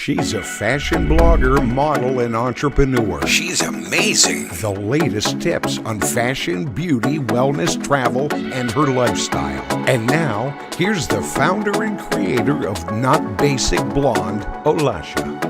She's a fashion blogger, model, and entrepreneur. She's amazing. The latest tips on fashion, beauty, wellness, travel, and her lifestyle. And now, here's the founder and creator of Not Basic Blonde, Olasha.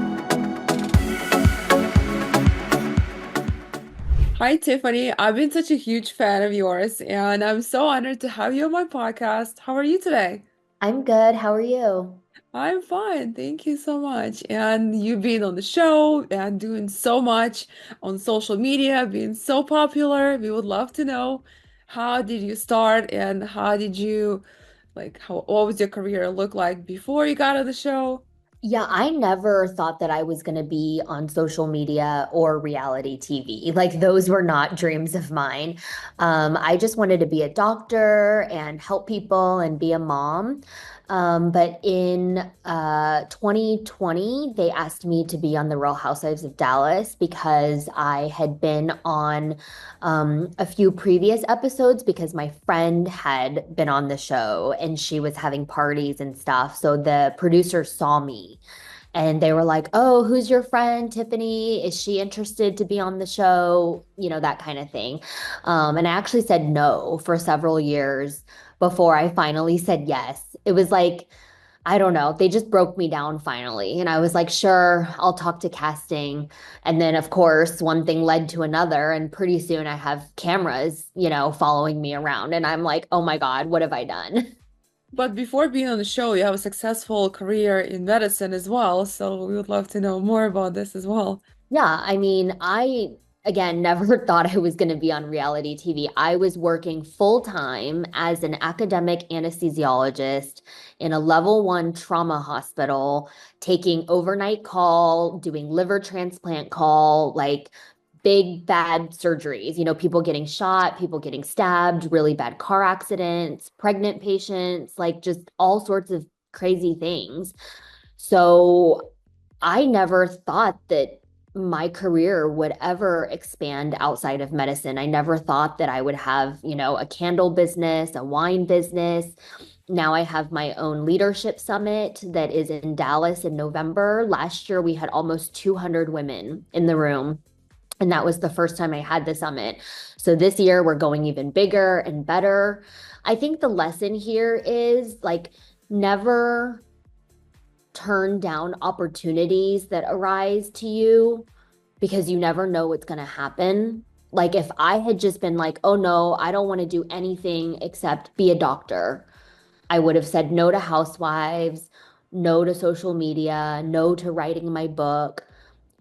Hi, Tiffany. I've been such a huge fan of yours, and I'm so honored to have you on my podcast. How are you today? I'm good. How are you? I'm fine. Thank you so much. And you being on the show and doing so much on social media, being so popular. We would love to know, how did you start and how did you, what was your career look like before you got on the show? Yeah, I never thought that I was going to be on social media or reality TV. Like those were not dreams of mine. I just wanted to be a doctor and help people and be a mom. But in 2020, they asked me to be on the Real Housewives of Dallas because I had been on a few previous episodes because my friend had been on the show and she was having parties and stuff. So the producers saw me and they were like, "Oh, who's your friend, Tiffany? Is she interested to be on the show?" You know, that kind of thing. And I actually said no for several years before I finally said yes. It was like, I don't know, they just broke me down finally. And I was like, sure, I'll talk to casting. And then, of course, one thing led to another. And pretty soon I have cameras, following me around. And I'm like, oh my God, what have I done? But before being on the show, you have a successful career in medicine as well. So we would love to know more about this as well. Yeah, I mean, again, never thought I was going to be on reality TV. I was working full time as an academic anesthesiologist in a level 1 trauma hospital, taking overnight call, doing liver transplant call, like big bad surgeries, people getting shot, people getting stabbed, really bad car accidents, pregnant patients, like just all sorts of crazy things. So I never thought that my career would ever expand outside of medicine. I never thought that I would have, a candle business, a wine business. Now I have my own leadership summit that is in Dallas in November. Last year, we had almost 200 women in the room. And that was the first time I had the summit. So this year, we're going even bigger and better. I think the lesson here is never turn down opportunities that arise to you because you never know what's going to happen. Like if I had just been like, oh no, I don't want to do anything except be a doctor, I would have said no to Housewives, no to social media, no to writing my book.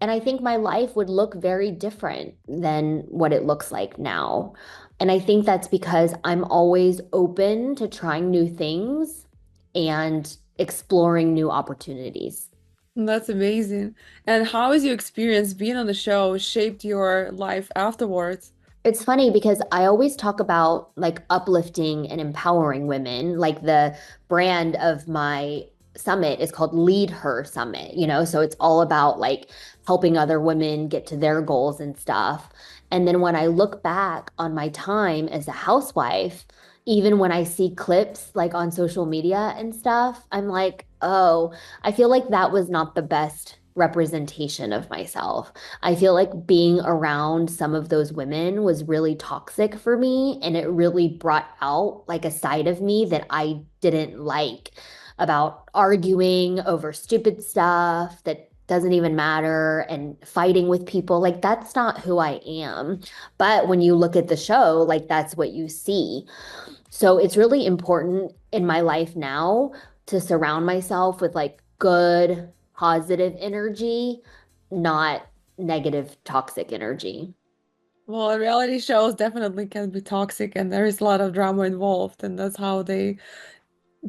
And I think my life would look very different than what it looks like now. And I think that's because I'm always open to trying new things and exploring new opportunities. That's amazing. And how has your experience being on the show shaped your life afterwards? It's funny because I always talk about uplifting and empowering women. Like the brand of my summit is called LeadHer Summit, so it's all about helping other women get to their goals and stuff. And then when I look back on my time as a housewife, even when I see clips on social media and stuff, I'm like, oh, I feel like that was not the best representation of myself. I feel like being around some of those women was really toxic for me. And it really brought out a side of me that I didn't like, about arguing over stupid stuff that doesn't even matter and fighting with people. That's not who I am. But when you look at the show, that's what you see. So it's really important in my life now to surround myself with good, positive energy, not negative, toxic energy. Well, reality shows definitely can be toxic and there is a lot of drama involved, and that's how they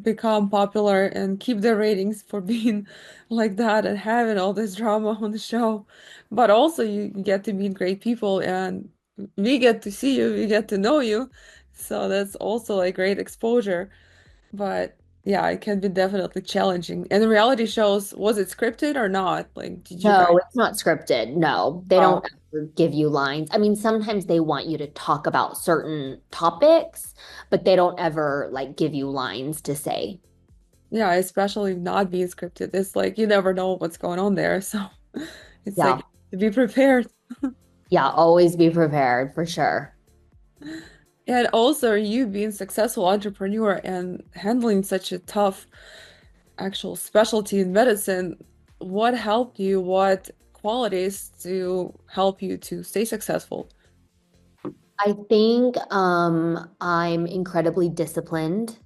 become popular and keep their ratings for being like that and having all this drama on the show. But also you get to meet great people and we get to see you, we get to know you. So that's also a great exposure. But yeah, it can be definitely challenging. And the reality shows, was it scripted or not? Did you guys? No, it's not scripted. No, they Oh, don't ever give you lines. I mean, sometimes they want you to talk about certain topics, but they don't ever give you lines to say. Yeah, especially not being scripted. It's like you never know what's going on there. So it's Yeah. like to be prepared. Yeah, always be prepared for sure. And also you being successful entrepreneur and handling such a tough actual specialty in medicine, what helped you? What qualities to help you to stay successful? I think I'm incredibly disciplined.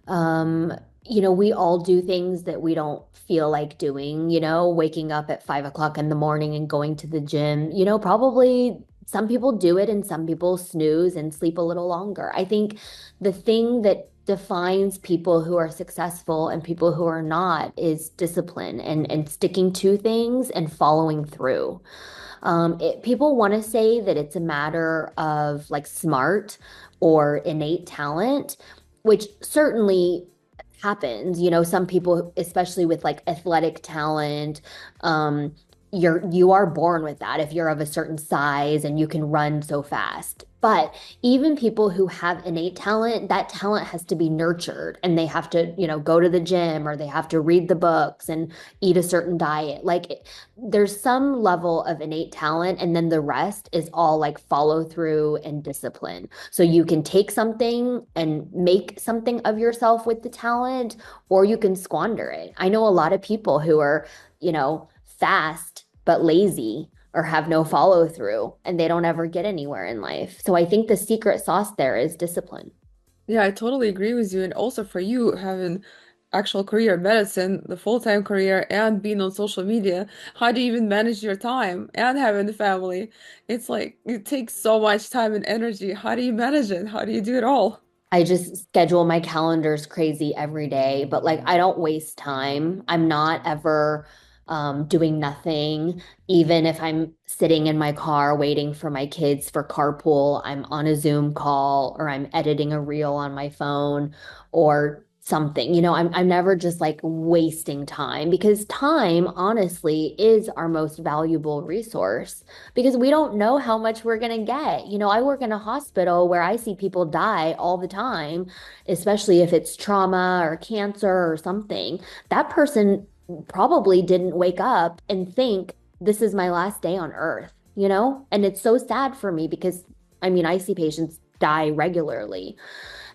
Um, we all do things that we don't feel like doing, waking up at 5 o'clock in the morning and going to the gym. Probably some people do it and some people snooze and sleep a little longer. I think the thing that defines people who are successful and people who are not is discipline and sticking to things and following through. People want to say that it's a matter of like smart or innate talent, which certainly happens. Some people, especially with like athletic talent, you are born with that if you're of a certain size and you can run so fast. But even people who have innate talent, that talent has to be nurtured and they have to, go to the gym or they have to read the books and eat a certain diet. Like there's some level of innate talent, and then the rest is all like follow through and discipline. So you can take something and make something of yourself with the talent, or you can squander it. I know a lot of people who are, fast but lazy or have no follow through, and they don't ever get anywhere in life. So I think the secret sauce there is discipline. Yeah, I totally agree with you. And also for you having actual career in medicine, the full-time career, and being on social media, how do you even manage your time and having the family? It's like it takes so much time and energy. How do you manage it? How do you do it all? I just schedule my calendars crazy every day, but like I don't waste time. I'm not ever doing nothing. Even if I'm sitting in my car waiting for my kids for carpool, I'm on a Zoom call or I'm editing a reel on my phone or something. I'm never just like wasting time, because time, honestly, is our most valuable resource, because we don't know how much we're going to get. I work in a hospital where I see people die all the time, especially if it's trauma or cancer or something. That person probably didn't wake up and think, this is my last day on earth. And it's so sad for me because, I mean, I see patients die regularly.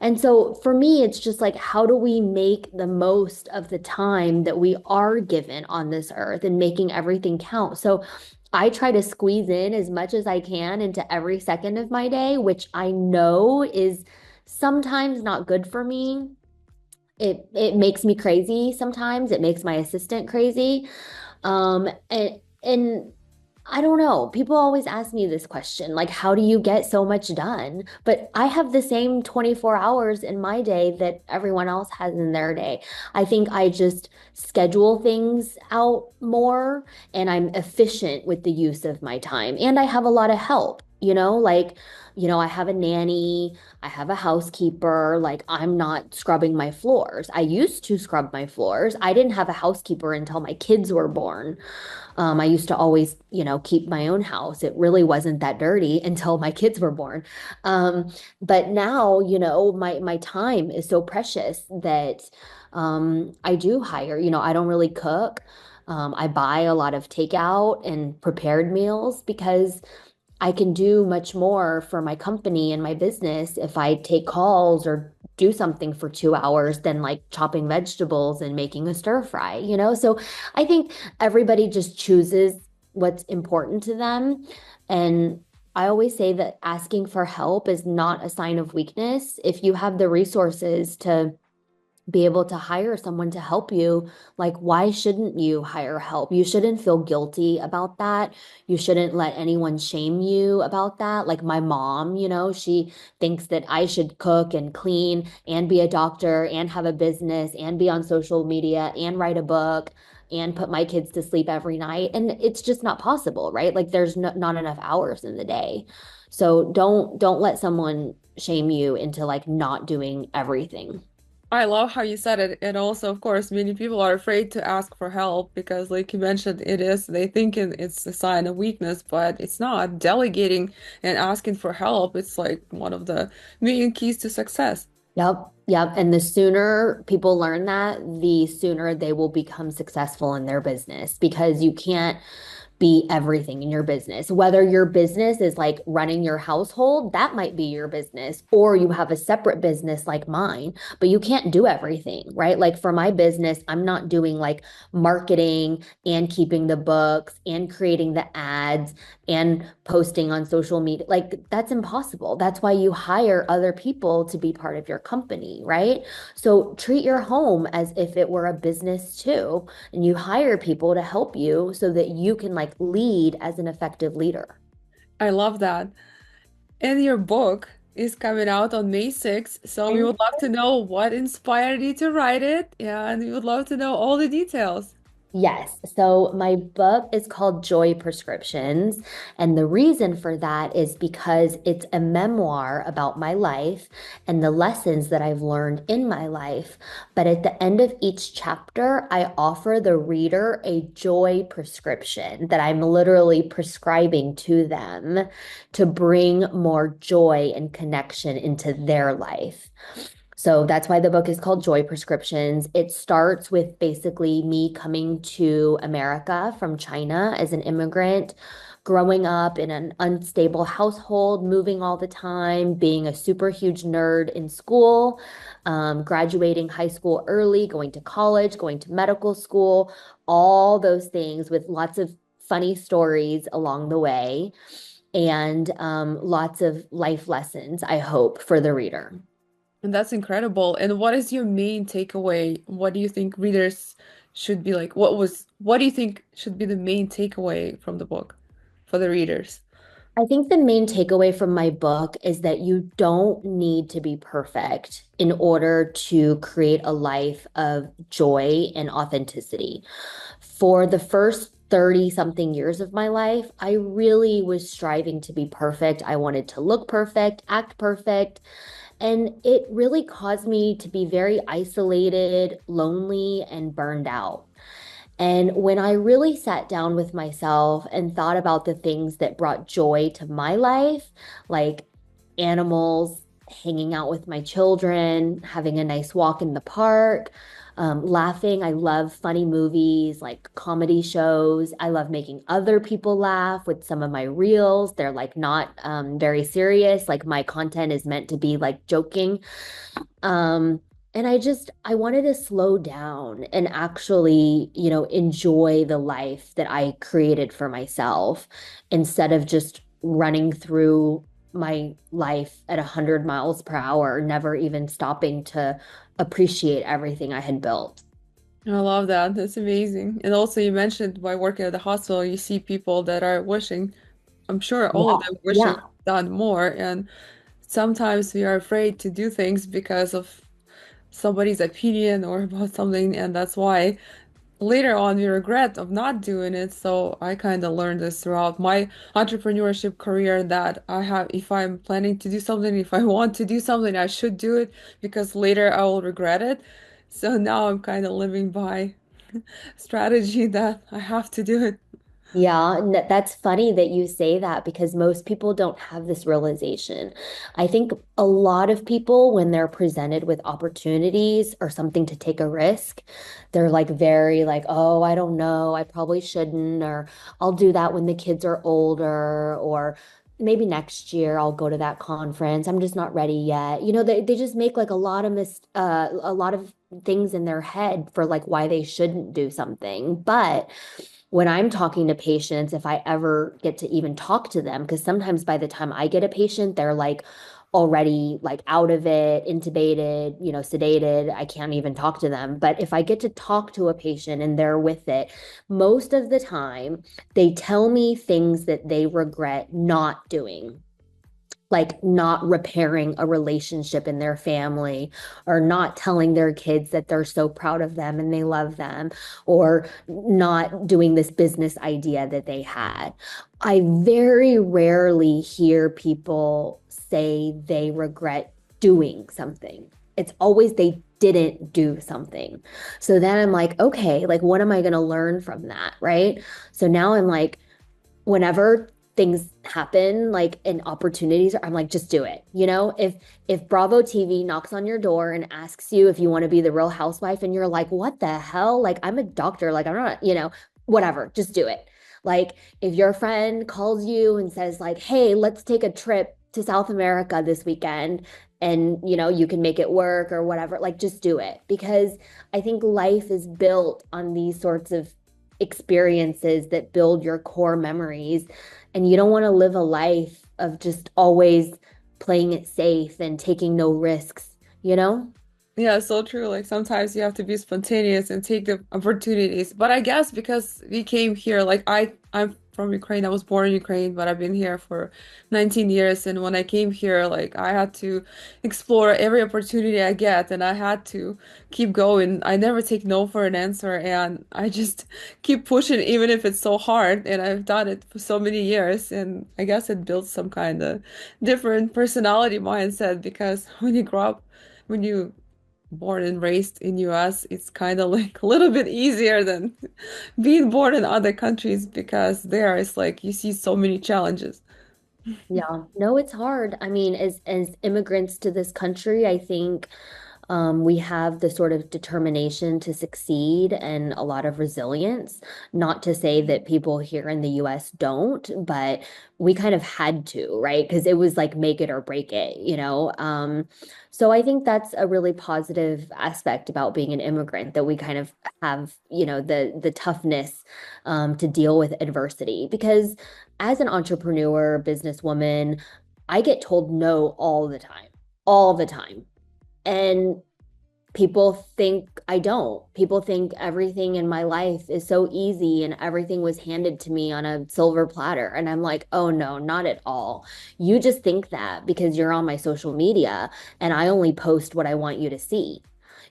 And so for me, it's just like, how do we make the most of the time that we are given on this earth and making everything count? So I try to squeeze in as much as I can into every second of my day, which I know is sometimes not good for me. It makes me crazy sometimes. It makes my assistant crazy. And I don't know. People always ask me this question, like, how do you get so much done? But I have the same 24 hours in my day that everyone else has in their day. I think I just schedule things out more and I'm efficient with the use of my time. And I have a lot of help, like, I have a nanny, I have a housekeeper, like I'm not scrubbing my floors. I used to scrub my floors. I didn't have a housekeeper until my kids were born. I used to always, keep my own house. It really wasn't that dirty until my kids were born. But now, my time is so precious that I do hire. I don't really cook. I buy a lot of takeout and prepared meals because I can do much more for my company and my business if I take calls or do something for 2 hours than like chopping vegetables and making a stir fry. So I think everybody just chooses what's important to them. And I always say that asking for help is not a sign of weakness. If you have the resources to be able to hire someone to help you, like, why shouldn't you hire help? You shouldn't feel guilty about that. You shouldn't let anyone shame you about that. Like my mom, she thinks that I should cook and clean and be a doctor and have a business and be on social media and write a book and put my kids to sleep every night. And it's just not possible, right? Like there's not enough hours in the day. So don't let someone shame you into like not doing everything. I love how you said it. And also, of course, many people are afraid to ask for help because, like you mentioned, they think it's a sign of weakness, but it's not. Delegating and asking for help, it's like one of the main keys to success. Yep. Yep. And the sooner people learn that, the sooner they will become successful in their business because you can't be everything in your business. Whether your business is like running your household, that might be your business, or you have a separate business like mine, but you can't do everything, right? Like for my business, I'm not doing like marketing and keeping the books and creating the ads and posting on social media. Like that's impossible. That's why you hire other people to be part of your company, right? So treat your home as if it were a business too, and you hire people to help you so that you can like lead as an effective leader. I love that. And your book is coming out on May 6th, so we Thank would love to know what inspired you to write it, and we would love to know all the details. Yes. So my book is called Joy Prescriptions. And the reason for that is because it's a memoir about my life and the lessons that I've learned in my life. But at the end of each chapter, I offer the reader a joy prescription that I'm literally prescribing to them to bring more joy and connection into their life. So that's why the book is called Joy Prescriptions. It starts with basically me coming to America from China as an immigrant, growing up in an unstable household, moving all the time, being a super huge nerd in school, graduating high school early, going to college, going to medical school, all those things with lots of funny stories along the way and lots of life lessons, I hope, for the reader. And that's incredible. And what is your main takeaway? What do you think readers should be like? What do you think should be the main takeaway from the book for the readers? I think the main takeaway from my book is that you don't need to be perfect in order to create a life of joy and authenticity. For the first 30 something years of my life, I really was striving to be perfect. I wanted to look perfect, act perfect. And it really caused me to be very isolated, lonely, and burned out. And when I really sat down with myself and thought about the things that brought joy to my life, like animals, hanging out with my children, having a nice walk in the park, laughing. I love funny movies, like comedy shows. I love making other people laugh with some of my reels. They're like not very serious. Like my content is meant to be like joking. And I wanted to slow down and actually, enjoy the life that I created for myself instead of just running through my life at 100 miles per hour, never even stopping to appreciate everything I had built. I love that. That's amazing. And also, you mentioned by working at the hospital, you see people that are wishing, I'm sure all of Yeah. them wishing Yeah. done more. And sometimes we are afraid to do things because of somebody's opinion or about something, and that's why later on we regret of not doing it. So I kind of learned this throughout my entrepreneurship career that I have, if I'm planning to do something, if I want to do something, I should do it because later I will regret it. So now I'm kind of living by strategy that I have to do it. Yeah, that's funny that you say that because most people don't have this realization. I think a lot of people, when they're presented with opportunities or something to take a risk, they're like very like, oh, I don't know, I probably shouldn't, or I'll do that when the kids are older, or maybe next year I'll go to that conference. I'm just not ready yet. They just make like a lot of things in their head for like why they shouldn't do something. But when I'm talking to patients, if I ever get to even talk to them, because sometimes by the time I get a patient, they're like already like out of it, intubated, sedated. I can't even talk to them. But if I get to talk to a patient and they're with it, most of the time they tell me things that they regret not doing, like not repairing a relationship in their family or not telling their kids that they're so proud of them and they love them or not doing this business idea that they had. I very rarely hear people say they regret doing something. It's always they didn't do something. So then I'm like, okay, like what am I going to learn from that? Right. So now I'm like, whenever things happen, like, and opportunities, I'm like, just do it. You know, if Bravo TV knocks on your door and asks you if you want to be the Real Housewife, and you're like, what the hell? Like, I'm a doctor, like, I'm not, you know, whatever, just do it. Like, if your friend calls you and says, like, hey, let's take a trip to South America this weekend, and you know, you can make it work or whatever, like, just do it. Because I think life is built on these sorts of experiences that build your core memories. And you don't want to live a life of just always playing it safe and taking no risks, you know? Yeah, so true. Like sometimes you have to be spontaneous and take the opportunities. But I guess because we came here, like I'm from Ukraine. I was born in Ukraine, but I've been here for 19 years. And when I came here, like I had to explore every opportunity I get, and I had to keep going. I never take no for an answer, and I just keep pushing even if it's so hard. And I've done it for so many years, and I guess it builds some kind of different personality mindset because when you grow up, when you born and raised in US, it's kind of like a little bit easier than being born in other countries because there it's like you see so many challenges. Yeah, no, it's hard. I mean, as immigrants to this country, I think we have the sort of determination to succeed and a lot of resilience. Not to say that people here in the US don't, but we kind of had to, right? Because it was like make it or break it, you know? So I think that's a really positive aspect about being an immigrant, that we kind of have, you know, the toughness to deal with adversity. Because as an entrepreneur, businesswoman, I get told no all the time, all the time. And people think I don't. People think everything in my life is so easy and everything was handed to me on a silver platter. And I'm like, oh no, not at all. You just think that because you're on my social media and I only post what I want you to see.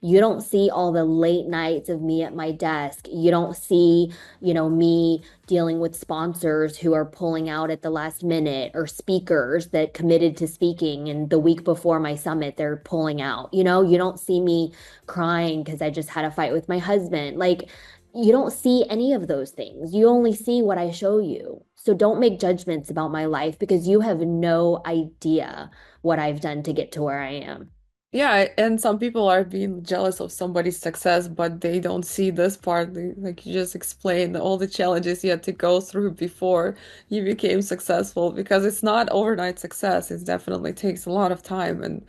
You don't see all the late nights of me at my desk. You don't see, you know, me dealing with sponsors who are pulling out at the last minute, or speakers that committed to speaking and the week before my summit they're pulling out. You know, you don't see me crying because I just had a fight with my husband. Like, you don't see any of those things. You only see what I show you. So don't make judgments about my life because you have no idea what I've done to get to where I am. Yeah, and some people are being jealous of somebody's success, but they don't see this part. Like you just explained all the challenges you had to go through before you became successful because it's not overnight success. It definitely takes a lot of time and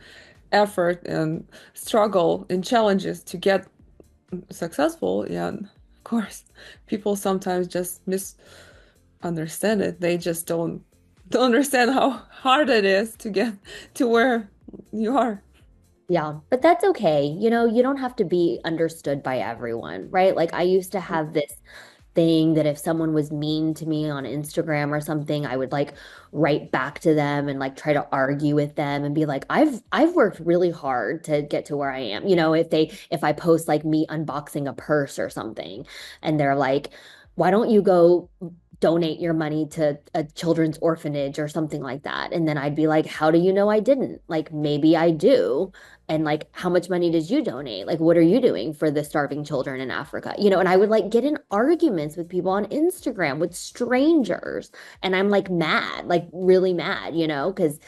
effort and struggle and challenges to get successful. Yeah, and of course, people sometimes just misunderstand it. They just don't understand how hard it is to get to where you are. Yeah, but that's okay. You know, you don't have to be understood by everyone, right? Like, I used to have this thing that if someone was mean to me on Instagram or something, I would like write back to them and like try to argue with them and be like, I've worked really hard to get to where I am. You know, if I post like me unboxing a purse or something, and they're like, why don't you go donate your money to a children's orphanage or something like that? And then I'd be like, how do you know I didn't? Like, maybe I do. And like, how much money did you donate? Like, what are you doing for the starving children in Africa? You know, and I would like get in arguments with people on Instagram, with strangers. And I'm like mad, like really mad, you know, because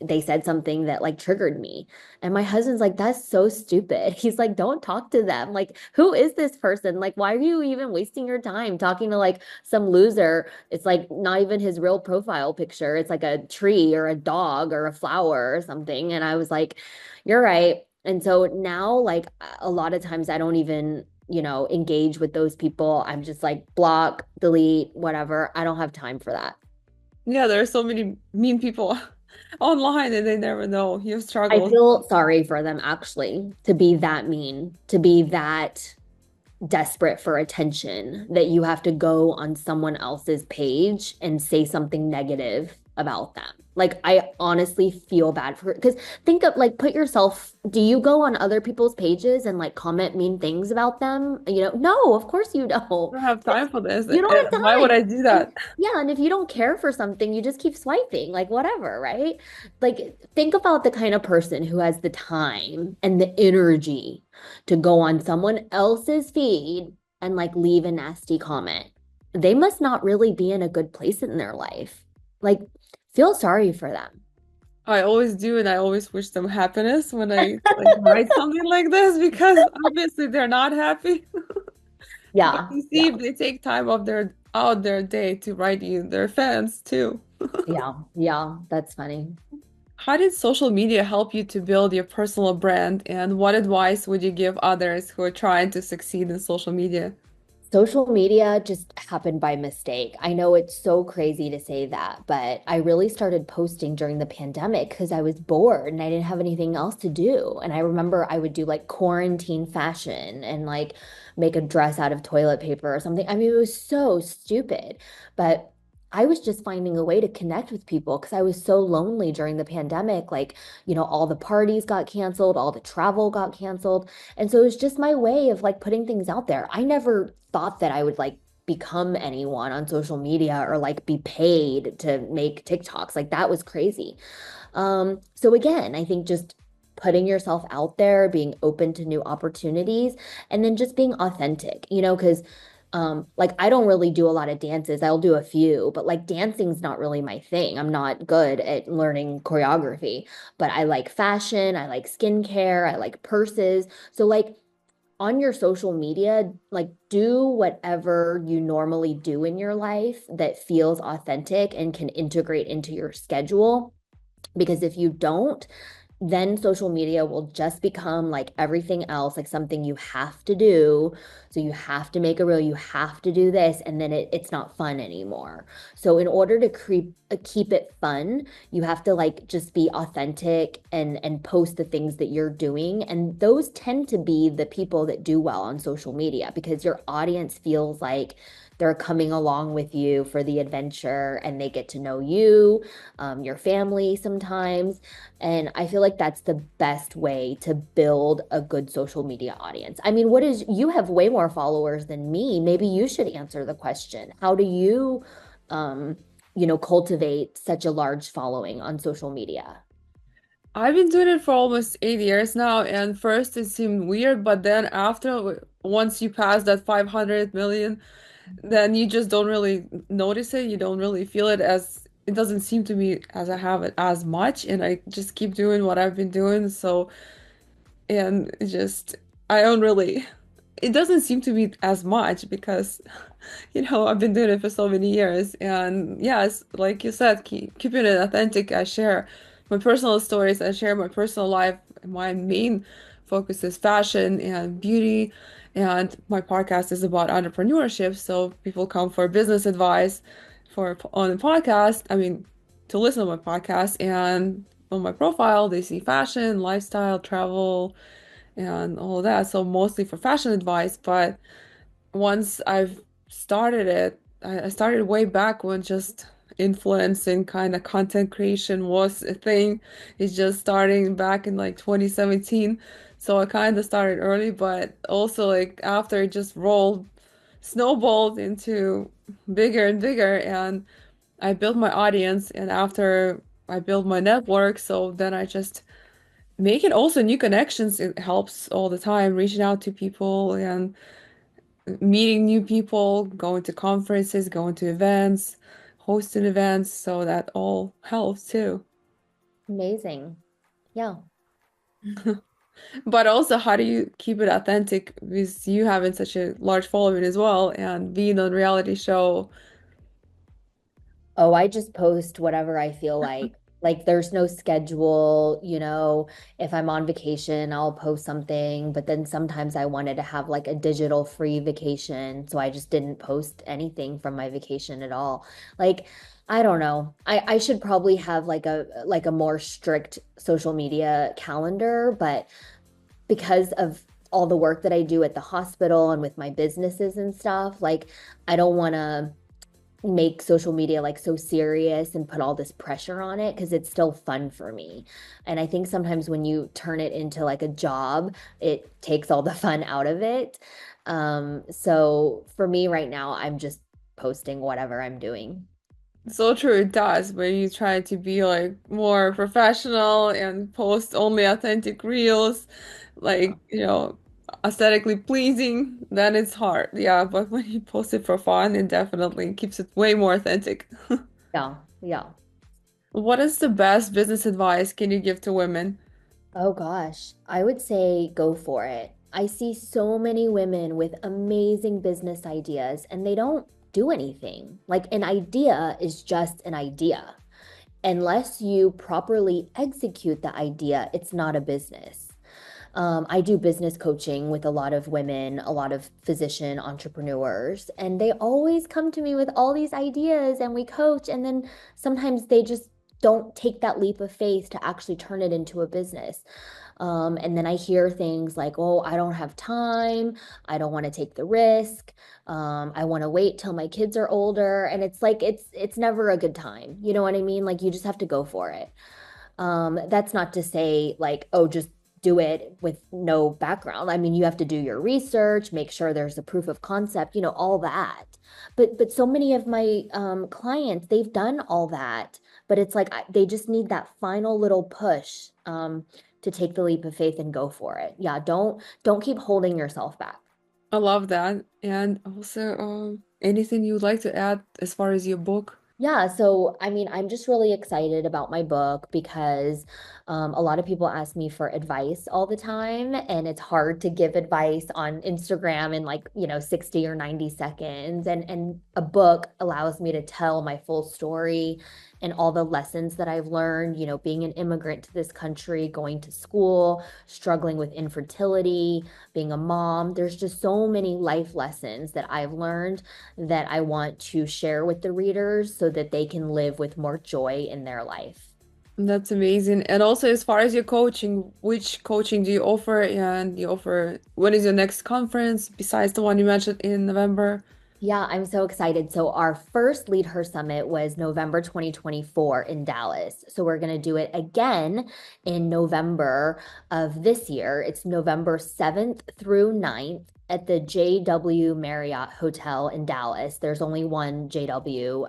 they said something that like triggered me. And my husband's like, that's so stupid. He's like, don't talk to them. Like, who is this person? Like, why are you even wasting your time talking to like some loser? It's like not even his real profile picture. It's like a tree or a dog or a flower or something. And I was like, you're right. And so now, like, a lot of times I don't even, you know, engage with those people. I'm just like block, delete, whatever. I don't have time for that. Yeah, there are so many mean people online and they never know your I struggles. feel sorry for them actually, to be that mean, to be that desperate for attention, that you have to go on someone else's page and say something negative about them. Like, I honestly feel bad for, because think of like, put yourself, do you go on other people's pages and like comment mean things about them? You know, no, of course you don't. I don't have time for this. You don't have Why would time. I do And that? yeah, and if you don't care for something, you just keep swiping, like whatever, right? Like, think about the kind of person who has the time and the energy to go on someone else's feed and like leave a nasty comment. They must not really be in a good place in their life. like feel sorry for them. I always do, and I always wish them happiness when I like write something like this because obviously they're not happy. But Yeah, you see, yeah. if they take time of their day to write you, they're fans too. Yeah, yeah, that's funny. How did social media help you to build your personal brand, and what advice would you give others who are trying to succeed in social media? Social media just happened by mistake. I know it's so crazy to say that, but I really started posting during the pandemic because I was bored and I didn't have anything else to do. And I remember I would do like quarantine fashion and like make a dress out of toilet paper or something. I mean, it was so stupid, but I was just finding a way to connect with people because I was so lonely during the pandemic. Like, all the parties got canceled, all the travel got canceled. And so it was just my way of like putting things out there. I never thought that I would like become anyone on social media or like be paid to make TikToks. Like that was crazy. So again, I think just putting yourself out there, being open to new opportunities, and then just being authentic, because like I don't really do a lot of dances. I'll do a few, but like dancing's not really my thing. I'm not good at learning choreography, but I like fashion, I like skincare, I like purses. So like on your social media, like do whatever you normally do in your life that feels authentic and can integrate into your schedule. Because if you don't, then social media will just become like everything else, like something you have to do. So you have to make a reel, you have to do this, and then it's not fun anymore. So in order to keep it fun, you have to like just be authentic and post the things that you're doing. And those tend to be the people that do well on social media because your audience feels like they're coming along with you for the adventure and they get to know you, your family sometimes. And I feel like that's the best way to build a good social media audience. I mean, you have way more followers than me. Maybe you should answer the question. How do you, um, cultivate such a large following on social media? I've been doing it for almost 8 years now, and first it seemed weird, but then once you pass that 500 million, then you just don't really notice it. You don't really feel it as it doesn't seem to me as I have it as much, and I just keep doing what I've been doing. So, and it just I don't really. It doesn't seem to be as much because, I've been doing it for so many years. And yes, like you said, keeping it authentic. I share my personal stories. I share my personal life. My main focus is fashion and beauty. And my podcast is about entrepreneurship. So people come for business advice on the podcast. I mean, to listen to my podcast. And on my profile, they see fashion, lifestyle, travel, and all that. So mostly for fashion advice, but once I've started it, I started way back when just influencing kind of content creation was a thing. It's just starting back in like 2017. So I kind of started early, but also like after it just snowballed into bigger and bigger, and I built my audience, and after I built my network, so then I just making also new connections. It helps all the time, reaching out to people and meeting new people, going to conferences, going to events, hosting events, so that all helps too. Amazing. Yeah. But also, how do you keep it authentic with you having such a large following as well and being on reality show? Oh, I just post whatever I feel like. Like there's no schedule, if I'm on vacation, I'll post something, but then sometimes I wanted to have like a digital free vacation, so I just didn't post anything from my vacation at all. Like I don't know. I should probably have like a more strict social media calendar, but because of all the work that I do at the hospital and with my businesses and stuff, like I don't want to make social media like so serious and put all this pressure on it because it's still fun for me. And I think sometimes when you turn it into like a job, it takes all the fun out of it. So for me right now, I'm just posting whatever I'm doing. So true, it does. When you try to be like more professional and post only authentic reels, like, aesthetically pleasing, then it's hard. Yeah, but when you post it for fun, it definitely keeps it way more authentic. Yeah. Yeah. What is the best business advice can you give to women? Oh gosh, I would say go for it. I see so many women with amazing business ideas and they don't do anything. Like an idea is just an idea. Unless you properly execute the idea, it's not a business. I do business coaching with a lot of women, a lot of physician entrepreneurs, and they always come to me with all these ideas and we coach. And then sometimes they just don't take that leap of faith to actually turn it into a business. And then I hear things like, oh, I don't have time. I don't want to take the risk. I want to wait till my kids are older. And it's like, it's never a good time. You know what I mean? Like you just have to go for it. That's not to say like, oh, just do it with no background. I mean, you have to do your research, make sure there's a proof of concept, all that. But so many of my clients, they've done all that, but it's like they just need that final little push to take the leap of faith and go for it. Yeah, don't keep holding yourself back. I love that. And also, anything you would like to add as far as your book? Yeah, so I mean, I'm just really excited about my book because a lot of people ask me for advice all the time, and it's hard to give advice on Instagram in like, 60 or 90 seconds. And a book allows me to tell my full story and all the lessons that I've learned, being an immigrant to this country, going to school, struggling with infertility, being a mom. There's just so many life lessons that I've learned that I want to share with the readers so that they can live with more joy in their life. That's amazing. And also, as far as your coaching, which coaching do you offer? And you offer, when is your next conference besides the one you mentioned in November? Yeah, I'm so excited. So our first LeadHer Summit was November 2024 in Dallas. So we're going to do it again in November of this year. It's November 7th through 9th at the JW Marriott Hotel in Dallas. There's only one JW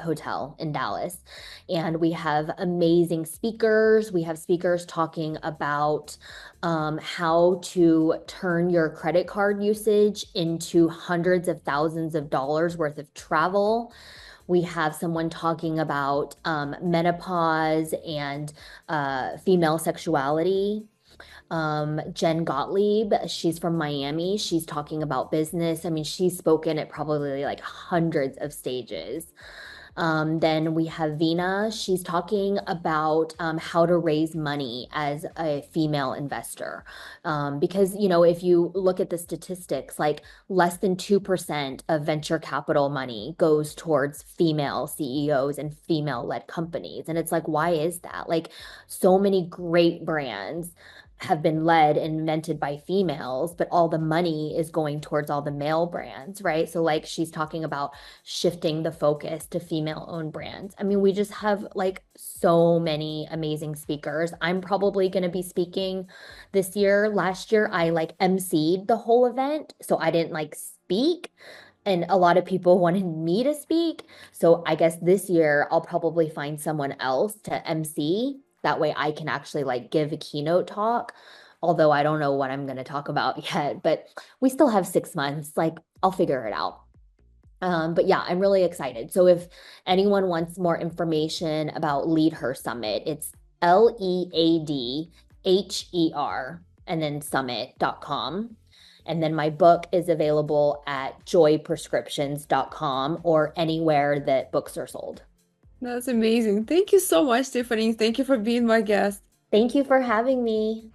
hotel in Dallas. And we have amazing speakers. We have speakers talking about how to turn your credit card usage into hundreds of thousands of dollars worth of travel. We have someone talking about menopause and female sexuality. Jen Gottlieb, she's from Miami. She's talking about business. I mean, she's spoken at probably like hundreds of stages. Then we have Vina. She's talking about how to raise money as a female investor. Because, if you look at the statistics, like less than 2% of venture capital money goes towards female CEOs and female-led companies. And it's like, why is that? Like, so many great brands have been led and invented by females, but all the money is going towards all the male brands, right? So like she's talking about shifting the focus to female-owned brands. I mean, we just have like so many amazing speakers. I'm probably going to be speaking this year. Last year, I like emceed the whole event, so I didn't like speak. And a lot of people wanted me to speak. So I guess this year I'll probably find someone else to MC. That way I can actually like give a keynote talk, although I don't know what I'm going to talk about yet, but we still have 6 months. Like I'll figure it out. But yeah, I'm really excited. So if anyone wants more information about LeadHer Summit, it's LeadHer and then summit.com. And then my book is available at joyprescriptions.com or anywhere that books are sold. That's amazing. Thank you so much, Tiffany. Thank you for being my guest. Thank you for having me.